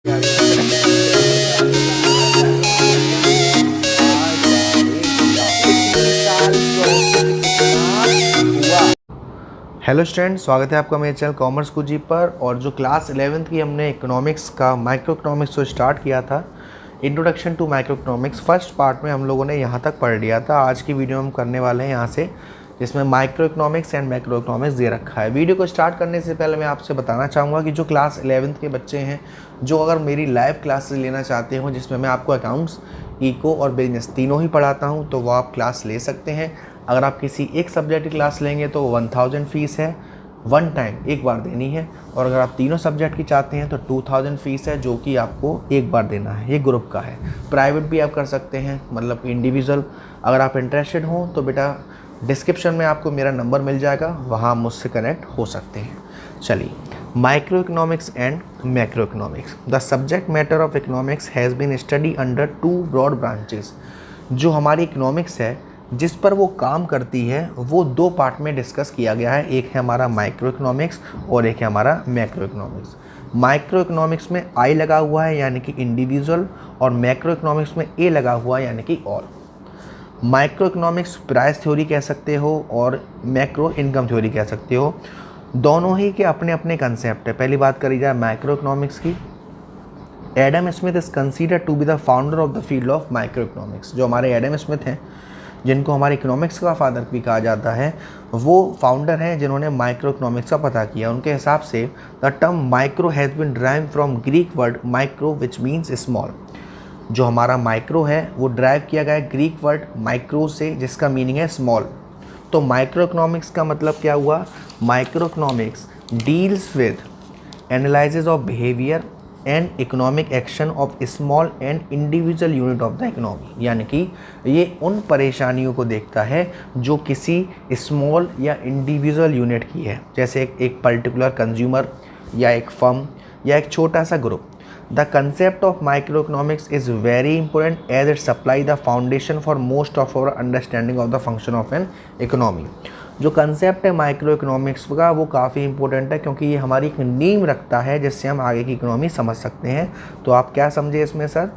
Hello student, स्वागत है आपका मेरे चैनल कॉमर्स कुजी पर। और जो क्लास 11th की हमने इकोनॉमिक्स का माइक्रो इकोनॉमिक्स को स्टार्ट किया था, introduction to micro economics first part में हम लोगों ने यहाँ तक पढ़ लिया था। आज की वीडियो हम करने वाले हैं यहाँ से, जिसमें micro economics and macro economics दे रखा है। वीडियो को स्टार्ट करने से पहले मैं आपसे बताना चाहूँगा कि जो क्लास 11th के बच्चे हैं, जो अगर मेरी लाइव क्लासेस लेना चाहते हो जिसमें मैं आपको अकाउंट्स, इको और बिजनेस तीनों ही पढ़ाता हूँ, तो वो आप क्लास ले सकते हैं। अगर आप किसी एक सब्जेक्ट की क्लास लेंगे तो 1000 फीस है, वन टाइम एक बार देनी है। और अगर आप तीनों सब्जेक्ट की चाहते हैं तो 2000 फीस है, जो कि आपको एक बार देना है। ये ग्रुप का है। प्राइवेट भी आप कर सकते हैं, मतलब इंडिविजुअल। अगर आप इंटरेस्टेड हो तो बेटा डिस्क्रिप्शन में आपको मेरा नंबर मिल जाएगा, वहाँ मुझसे कनेक्ट हो सकते हैं। चलिए, micro economics and macro economics. The subject matter of economics has been study under 2 broad branches. जो हमारी इकोनॉमिक्स है, जिस पर वो काम करती है, वो 2 पार्ट में डिस्कस किया गया है। एक है हमारा माइक्रो इकोनॉमिक्स और एक है हमारा मैक्रो इकोनॉमिक्स। माइक्रो इकोनॉमिक्स में आई लगा हुआ है यानी कि इंडिविजुअल, और मैक्रो इकोनॉमिक्स में ए लगा हुआ है यानी कि all. Micro economics price theory कह सकते हो और मैक्रो इनकम थ्योरी कह सकते हो। दोनों ही के अपने अपने कंसेप्ट है। पहली बात करी जाए माइक्रो इकोनॉमिक्स की, Adam Smith is considered to be the founder of the field of micro economics. जो हमारे एडम स्मिथ हैं, जिनको हमारे इकोनॉमिक्स का फादर भी कहा जाता है, वो फाउंडर हैं जिन्होंने माइक्रो इकोनॉमिक्स का पता किया। उनके हिसाब से the term micro has been drive from Greek word micro which means small. जो हमारा माइक्रो है वो ड्राइव किया गया है ग्रीक वर्ड माइक्रो से, जिसका मीनिंग है स्मॉल। तो माइक्रो इकोनॉमिक्स का मतलब क्या हुआ? Micro economics deals with analysis of behaviour and economic action of small and individual unit of the economy. यानी कि ये उन परेशानियों को देखता है जो किसी स्मॉल या इंडिविजुअल यूनिट की है, जैसे एक पर्टिकुलर कंज्यूमर या एक फर्म या एक छोटा सा group. The concept of microeconomics is very important as it supplies the foundation for most of our understanding of the function of an economy। जो कंसेप्ट है माइक्रो इकोनॉमिक्स का वो काफ़ी इंपॉर्टेंट है, क्योंकि ये हमारी एक नींव रखता है जिससे हम आगे की इकोनॉमी समझ सकते हैं। तो आप क्या समझे इसमें सर?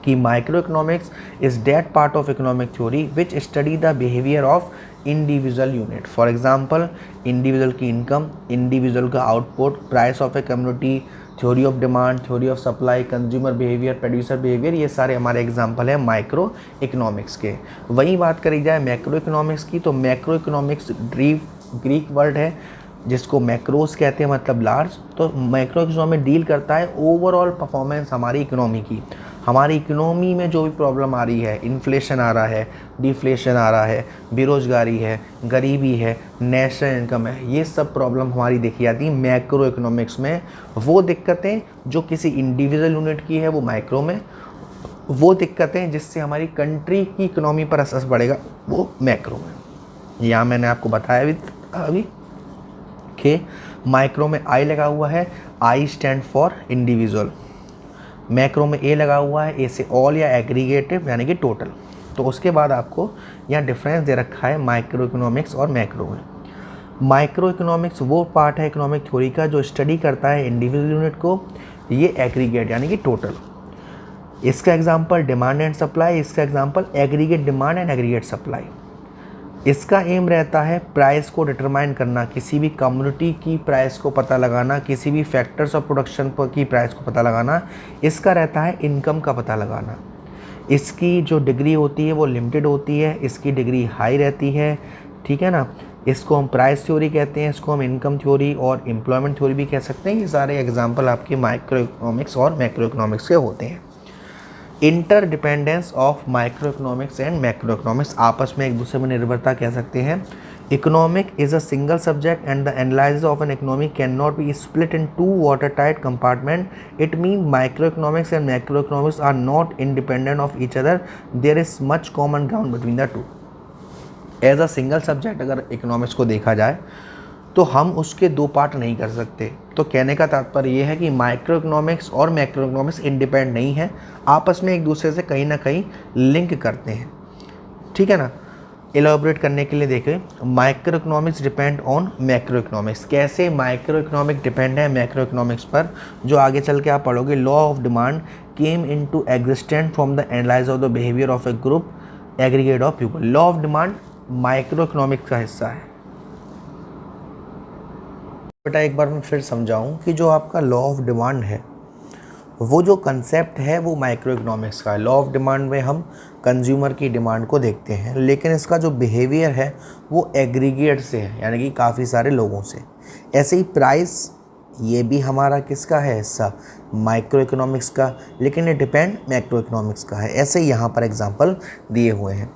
कि micro economics is that part of economic theory which study the behaviour of individual unit. For example, individual की इनकम, इंडिविजुअल का output, price of a community, theory of demand, theory of supply, consumer behaviour, producer behaviour, ये सारे हमारे example हैं micro economics के। वहीं बात करी जाए मैक्रो इकोनॉमिक्स की, तो मैक्रो इकोनॉमिक्स ग्रीक वर्ड है जिसको मैक्रोस कहते हैं, मतलब लार्ज। तो मैक्रो इकोनॉमी डील करता है ओवरऑल परफॉर्मेंस हमारी इकोनॉमी की। हमारी इकोनॉमी में जो भी प्रॉब्लम आ रही है, इन्फ्लेशन आ रहा है, डिफ्लेशन आ रहा है, बेरोजगारी है, गरीबी है, नेशनल इनकम है, ये सब प्रॉब्लम हमारी देखी जाती है मैक्रो इकोनॉमिक्स में। वो दिक्कतें जो किसी इंडिविजुअल यूनिट की है वो माइक्रो में, वो दिक्कतें जिससे हमारी कंट्री की इकोनॉमी पर असर पड़ेगा वो मैक्रो में। यहाँ मैंने आपको बताया अभी कि माइक्रो में आई लगा हुआ है, I stand for individual. Macro में ए लगा हुआ है, ए से ऑल या एग्रीगेटिव यानी कि टोटल। तो उसके बाद आपको यहाँ डिफरेंस दे रखा है माइक्रो इकोनॉमिक्स और मैक्रो में। माइक्रो इकोनॉमिक्स वो पार्ट है इकोनॉमिक थ्योरी का जो स्टडी करता है इंडिविजुअल यूनिट को, ये एग्रीगेट यानी कि टोटल। इसका एग्जांपल डिमांड एंड सप्लाई, इसका example aggregate demand and aggregate supply. इसका एम रहता है प्राइस को डिटरमाइन करना, किसी भी कम्युनिटी की प्राइस को पता लगाना, किसी भी फैक्टर्स ऑफ प्रोडक्शन पर की प्राइस को पता लगाना। इसका रहता है इनकम का पता लगाना। इसकी जो डिग्री होती है वो लिमिटेड होती है, इसकी डिग्री हाई रहती है, ठीक है ना। इसको हम प्राइस थ्योरी कहते हैं, इसको हम इनकम थ्योरी और एम्प्लॉयमेंट थ्योरी भी कह सकते हैं। ये सारे एग्जाम्पल आपके माइक्रो इकोनॉमिक्स और मैक्रो इकोनॉमिक्स के होते हैं। Interdependence of micro economics and macro economics, आपस में एक दूसरे में निर्भरता कह सकते हैं। Economic is a single subject and the analysis of an economy can not be split in 2 watertight compartment। It mean micro economics and macro economics are not independent of each other, there is much common ground between the two. As a single subject अगर economics को देखा जाए तो हम उसके 2 part नहीं कर सकते। तो कहने का तात्पर्य ये है कि माइक्रो इकोनॉमिक्स और मैक्रो इकोनॉमिक्स इंडिपेंडेंट नहीं है, आपस में एक दूसरे से कहीं ना कहीं लिंक करते हैं, ठीक है ना। एलाबोरेट करने के लिए देखें, micro economics depend on macro economics. कैसे माइक्रो इकोनॉमिक डिपेंड है मैक्रो इकोनॉमिक्स पर, जो आगे चल के आप पढ़ोगे। Law of demand came into existence from the analysis of the behaviour of A group aggregate of people. Law of demand micro economics का हिस्सा है। बेटा एक बार मैं फिर समझाऊं कि जो आपका लॉ ऑफ डिमांड है वो जो कंसेप्ट है वो माइक्रो इकोनॉमिक्स का है। लॉ ऑफ डिमांड में हम कंज्यूमर की डिमांड को देखते हैं, लेकिन इसका जो बिहेवियर है वो एग्रीगेट से है, यानी कि काफ़ी सारे लोगों से। ऐसे ही प्राइस, ये भी हमारा किसका है हिस्सा, माइक्रो इकोनॉमिक्स का, लेकिन ये डिपेंड मैक्रो इकोनॉमिक्स का है। ऐसे ही यहाँ पर एग्जांपल दिए हुए हैं।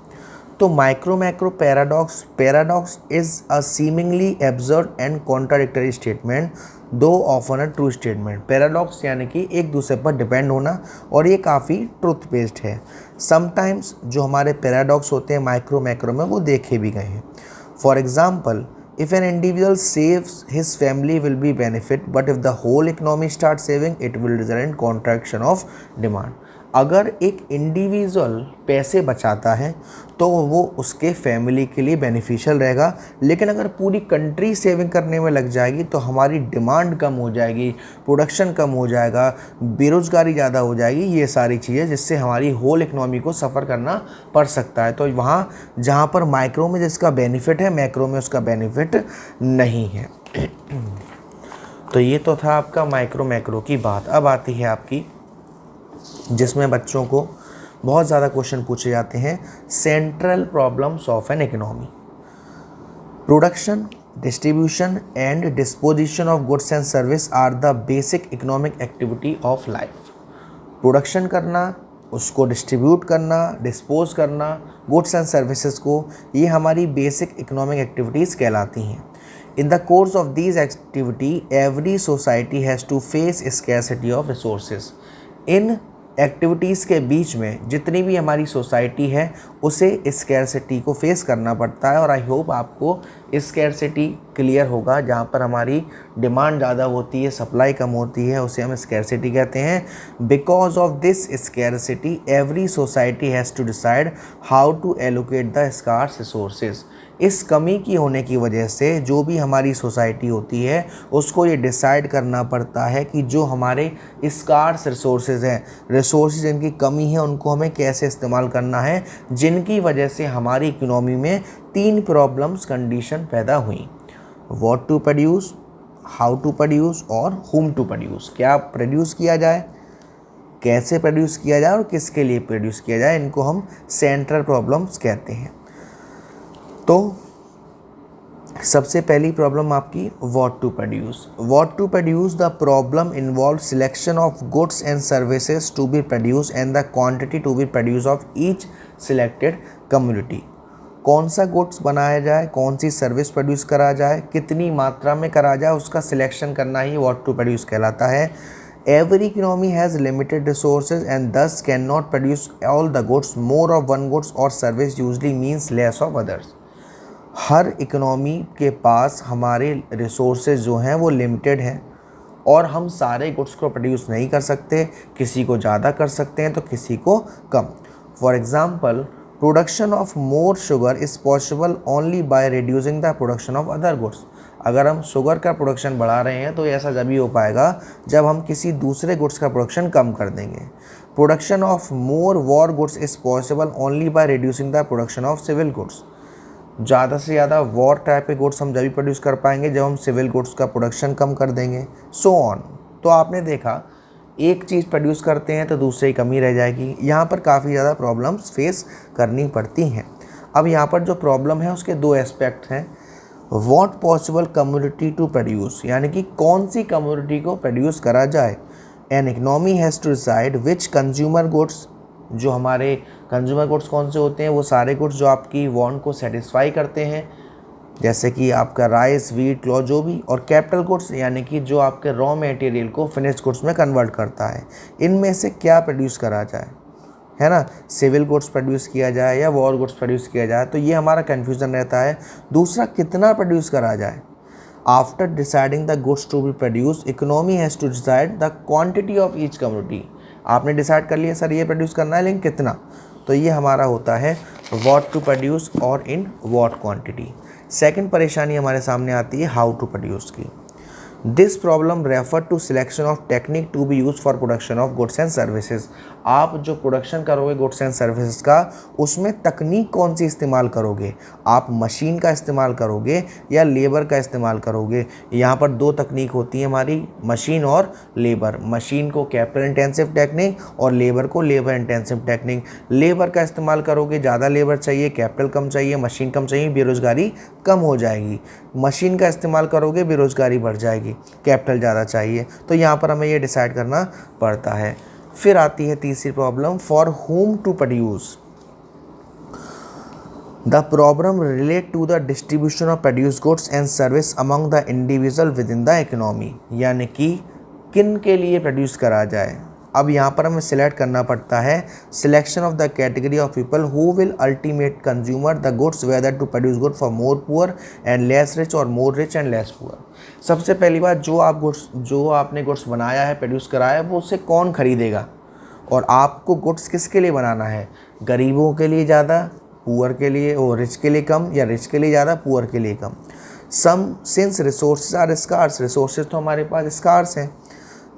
तो micro macro paradox is a seemingly absurd and contradictory statement though often a true statement. Paradox यानी कि एक दूसरे पर डिपेंड होना, और ये काफ़ी ट्रुथ बेस्ड है। समटाइम्स जो हमारे पैराडॉक्स होते हैं माइक्रो मैक्रो में वो देखे भी गए हैं। For example, if an individual saves, his family will be benefit, but if the whole economy starts saving, it will result in contraction of demand। अगर एक इंडिविजुअल पैसे बचाता है तो वो उसके फैमिली के लिए बेनिफिशियल रहेगा, लेकिन अगर पूरी कंट्री सेविंग करने में लग जाएगी तो हमारी डिमांड कम हो जाएगी, प्रोडक्शन कम हो जाएगा, बेरोज़गारी ज़्यादा हो जाएगी। ये सारी चीज़ें जिससे हमारी होल इकनॉमी को सफ़र करना पड़ सकता है। तो वहाँ जहाँ पर माइक्रो में जिसका बेनिफिट है, मैक्रो में उसका बेनिफिट नहीं है। तो ये तो था आपका माइक्रो मैक्रो की बात। अब आती है आपकी जिसमें बच्चों को बहुत ज़्यादा क्वेश्चन पूछे जाते हैं, central problems of an economy. Production, distribution and disposition of goods and service are the basic economic activity of life. Production करना, उसको डिस्ट्रीब्यूट करना, डिस्पोज करना गुड्स एंड सर्विसेज को, ये हमारी बेसिक इकोनॉमिक एक्टिविटीज़ कहलाती हैं। In the course of these activity, every society has to face scarcity of resources। In activities के बीच में जितनी भी हमारी सोसाइटी है उसे स्कैरसिटी को फेस करना पड़ता है। और आई होप आपको स्कैरसिटी क्लियर होगा। जहाँ पर हमारी डिमांड ज़्यादा होती है, सप्लाई कम होती है, उसे हम स्कैरसिटी कहते हैं। Because of this scarcity every society has to decide how to allocate the scarce resources. इस कमी की होने की वजह से जो भी हमारी सोसाइटी होती है उसको ये डिसाइड करना पड़ता है कि जो हमारे स्कार्स रिसोर्सेज हैं, रिसोर्सेज जिनकी कमी है, उनको हमें कैसे इस्तेमाल करना है, जिनकी वजह से हमारी इकोनॉमी में 3 प्रॉब्लम्स कंडीशन पैदा हुई। What to produce, how to produce और whom टू प्रोड्यूस। क्या प्रोड्यूस किया जाए, कैसे प्रोड्यूस किया जाए और किसके लिए प्रोड्यूस किया जाए, इनको हम सेंट्रल प्रॉब्लम्स कहते हैं। तो सबसे पहली प्रॉब्लम आपकी what to produce. What to produce, the problem involve selection of goods and services to be produce and the quantity to be produce of each selected community. कौन सा गुड्स बनाया जाए, कौन सी सर्विस प्रोड्यूस करा जाए, कितनी मात्रा में करा जाए, उसका सिलेक्शन करना ही व्हाट टू प्रोड्यूस कहलाता है। Every economy has limited resources and thus cannot produce all the goods. More of one goods or service usually means less of others। Her economy के पास हमारे रिसोर्सेज जो हैं वो लिमिटेड हैं और हम सारे गुड्स को प्रोड्यूस नहीं कर सकते, किसी को ज़्यादा कर सकते हैं तो किसी को कम। For example, production of more sugar is possible only by reducing the production of other goods. अगर हम शुगर का प्रोडक्शन बढ़ा रहे हैं तो ऐसा जब ही हो पाएगा जब हम किसी दूसरे गुड्स का प्रोडक्शन कम कर देंगे। Production of more war goods is possible only by reducing the production of civil goods. ज़्यादा से ज़्यादा वॉर टाइप के गुड्स हम जब भी प्रोड्यूस कर पाएंगे जब हम सिविल गुड्स का प्रोडक्शन कम कर देंगे, सो ऑन। तो आपने देखा एक चीज़ प्रोड्यूस करते हैं तो दूसरी कमी रह जाएगी। यहाँ पर काफ़ी ज़्यादा प्रॉब्लम्स फेस करनी पड़ती हैं। अब यहाँ पर जो प्रॉब्लम है उसके 2 एस्पेक्ट हैं। What possible community to produce, यानी कि कौन सी कम्युनिटी को प्रोड्यूस करा जाए। An economy has to decide which consumer goods, जो हमारे कंज्यूमर गुड्स कौन से होते हैं, वो सारे गुड्स जो आपकी वांट को सेटिस्फाई करते हैं, जैसे कि आपका राइस, वीट, क्लॉथ जो भी, और कैपिटल गुड्स यानी कि जो आपके रॉ मटेरियल को फिनिश्ड गुड्स में कन्वर्ट करता है। इनमें से क्या प्रोड्यूस करा जाए, है ना, सिविल गुड्स प्रोड्यूस किया जाए या वॉर गुड्स प्रोड्यूस किया जाए, तो ये हमारा कन्फ्यूज़न रहता है। दूसरा, कितना प्रोड्यूस करा जाए। After deciding the goods to be produce, economy has to decide the quantity of each community. आपने डिसाइड कर लिया सर ये प्रोड्यूस करना है, लेकिन कितना, तो ये हमारा होता है व्हाट टू प्रोड्यूस और इन व्हाट क्वांटिटी। सेकंड परेशानी हमारे सामने आती है हाउ टू प्रोड्यूस की। This problem refer to selection of technique to be use for production of goods and services. आप जो प्रोडक्शन करोगे गुड्स एंड सर्विसेज का, उसमें तकनीक कौन सी इस्तेमाल करोगे? आप मशीन का इस्तेमाल करोगे या लेबर का इस्तेमाल करोगे? यहाँ पर दो तकनीक होती है हमारी, मशीन और लेबर। मशीन को कैपिटल इंटेंसिव टेक्निक और लेबर को लेबर इंटेंसिव टेक्निक। लेबर का इस्तेमाल करोगे, ज़्यादा लेबर चाहिए, कैपिटल कम चाहिए, मशीन कम चाहिए, बेरोज़गारी कम हो जाएगी। मशीन का इस्तेमाल करोगे, बेरोज़गारी बढ़ जाएगी, कैपिटल ज़्यादा चाहिए। तो यहाँ पर हमें ये डिसाइड करना पड़ता है। फिर आती है तीसरी problem, for whom to produce. The problem relate to the distribution of produce goods and service among the individual within the economy, यानी कि किन के लिए प्रोड्यूस करा जाए। अब यहाँ पर हमें सिलेक्ट करना पड़ता है selection of the category of people who will ultimate consumer the goods, whether to produce good for more poor and less rich or more rich and less poor. सबसे पहली बात, जो आपने गुड्स बनाया है, प्रोड्यूस कराया है, वो उससे कौन खरीदेगा और आपको गुड्स किसके लिए बनाना है? गरीबों के लिए ज़्यादा, पुअर के लिए और रिच के लिए कम, या रिच के लिए ज़्यादा, पुअर के लिए कम। Since resources are scarce, resources तो हमारे पास स्कार्स हैं।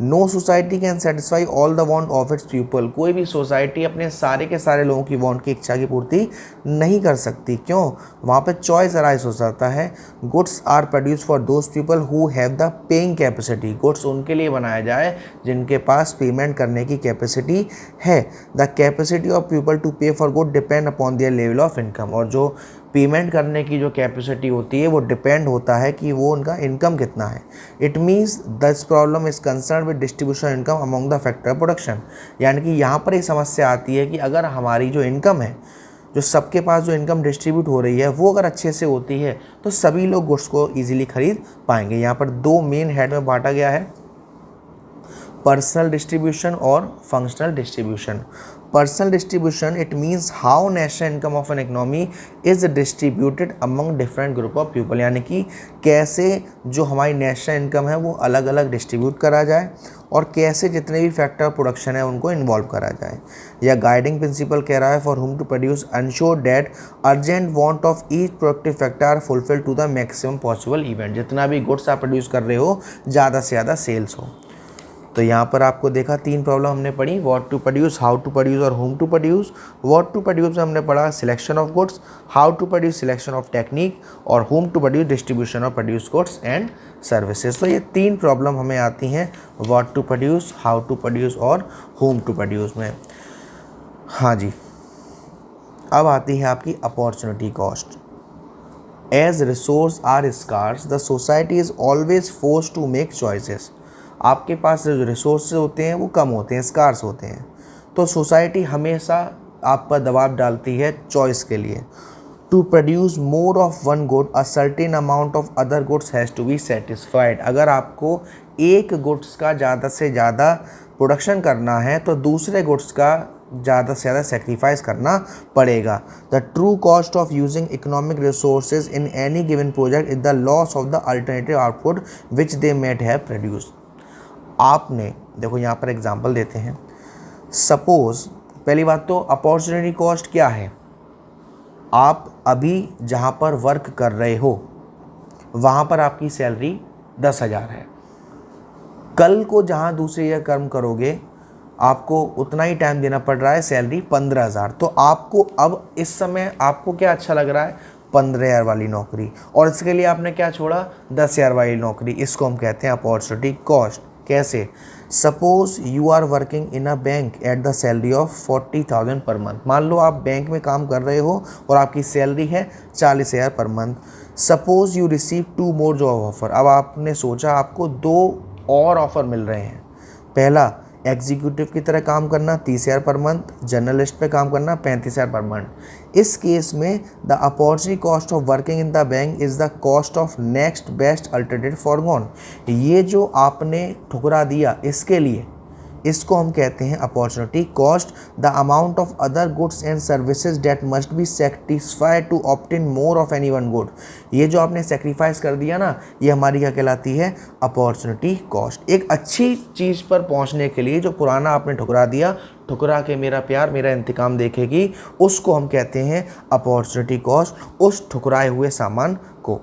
No society can satisfy all the want of its people, कोई भी सोसाइटी अपने सारे के सारे लोगों की वांट की, इच्छा की पूर्ति नहीं कर सकती। क्यों? वहाँ पे चॉइस अराइज हो जाता है। Goods are produce for those people who have the paying capacity, goods उनके लिए बनाया जाए जिनके पास पेमेंट करने की कैपेसिटी है। The capacity of people to pay for good depend upon their level of income, और जो पेमेंट करने की जो कैपेसिटी होती है वो डिपेंड होता है कि वो उनका इनकम कितना है। It means this problem is concern with distribution income among the factor of production, यानी कि यहाँ पर एक समस्या आती है कि अगर हमारी जो इनकम है, जो सबके पास जो इनकम डिस्ट्रीब्यूट हो रही है, वो अगर अच्छे से होती है तो सभी लोग गुड्स को ईजिली खरीद पाएंगे। यहाँ पर दो मेन हेड में बांटा गया है, पर्सनल डिस्ट्रीब्यूशन और functional distribution. Personal distribution, it means how national income of an economy is distributed among different group of people, यानी कि कैसे जो हमारी नेशनल इनकम है वो अलग अलग डिस्ट्रीब्यूट करा जाए और कैसे जितने भी फैक्टर ऑफ प्रोडक्शन है उनको इन्वॉल्व करा जाए। या गाइडिंग प्रिंसिपल कह रहा है for whom to produce ensure that urgent want of each productive factor are fulfil to the maximum possible event, जितना भी गुड्स आप प्रोड्यूस कर रहे हो ज़्यादा से ज़्यादा सेल्स हो। तो यहाँ पर आपको देखा तीन प्रॉब्लम हमने पढ़ी, what to produce, how to produce और whom to produce. What to produce में हमने पढ़ा selection of goods, how to produce selection of technique, और whom to produce distribution of produce goods and services. तो ये तीन प्रॉब्लम हमें आती हैं what to produce, how to produce और होम टू प्रोड्यूस में। हाँ जी, अब आती है आपकी opportunity cost. As resource are scarce the society is always forced to make choices. आपके पास जो रिसोर्सेज होते हैं वो कम होते हैं, स्कार्स होते हैं, तो सोसाइटी हमेशा आप पर दबाव डालती है चॉइस के लिए। To produce more of one good a certain amount of other goods has to be satisfied. अगर आपको एक गुड्स का ज़्यादा से ज़्यादा प्रोडक्शन करना है तो दूसरे गुड्स का ज़्यादा से ज़्यादा सेक्रीफाइस करना पड़ेगा। The true cost of using economic resources in any given project is the loss of the alternative output which they might have produce. आपने देखो यहाँ पर एग्जांपल देते हैं। सपोज पहली बात तो अपॉर्चुनिटी कॉस्ट क्या है? आप अभी जहाँ पर वर्क कर रहे हो वहाँ पर आपकी सैलरी 10,000 है, कल को जहाँ दूसरी जगह कर्म करोगे आपको उतना ही टाइम देना पड़ रहा है, सैलरी 15,000। तो आपको अब इस समय आपको क्या अच्छा लग रहा है? 15,000 वाली नौकरी, और इसके लिए आपने क्या छोड़ा? 10,000 वाली नौकरी। इसको हम कहते हैं अपॉर्चुनिटी कॉस्ट। कैसे? Suppose you are working in a bank at the salary of 40,000 per month. मान लो आप बैंक में काम कर रहे हो और आपकी सैलरी है 40,000 per month. Suppose you receive 2 more job offer. अब आपने सोचा आपको 2 और ऑफ़र मिल रहे हैं। पहला, एग्जीक्यूटिव की तरह काम करना 30,000 पर मंथ, जर्नलिस्ट पे काम करना 35,000 पर मंथ। इस केस में the opportunity cost of working in the bank is the cost of next best alternative foregone. ये जो आपने ठुकरा दिया इसके लिए इसको हम कहते हैं opportunity cost. The amount of other goods and services that must be satisfied to obtain more of any one good. ये जो आपने सेक्रीफाइस कर दिया ना, ये हमारी क्या कहलाती है? Opportunity cost. एक अच्छी चीज़ पर पहुंचने के लिए जो पुराना आपने ठुकरा दिया, ठुकरा के मेरा प्यार मेरा इंतकाम देखेगी, उसको हम कहते हैं अपॉर्चुनिटी कॉस्ट, उस ठुकराए हुए सामान को।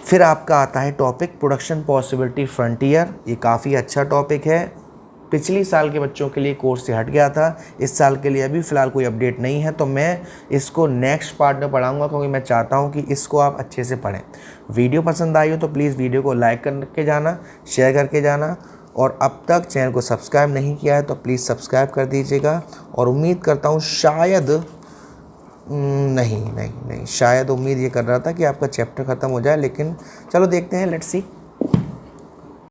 फिर आपका आता है टॉपिक प्रोडक्शन पॉसिबिलिटी फ्रंटियर। ये काफ़ी अच्छा टॉपिक है, पिछली साल के बच्चों के लिए कोर्स से हट गया था, इस साल के लिए अभी फ़िलहाल कोई अपडेट नहीं है, तो मैं इसको नेक्स्ट पार्ट में पढ़ाऊँगा, क्योंकि मैं चाहता हूँ कि इसको आप अच्छे से पढ़ें। वीडियो पसंद आई हो तो प्लीज़ वीडियो को लाइक करके जाना, शेयर करके जाना, और अब तक चैनल को सब्सक्राइब नहीं किया है तो प्लीज़ सब्सक्राइब कर दीजिएगा। और उम्मीद करता हूँ शायद नहीं शायद उम्मीद ये कर रहा था कि आपका चैप्टर ख़त्म हो जाए, लेकिन चलो देखते हैं, लेट्स सी।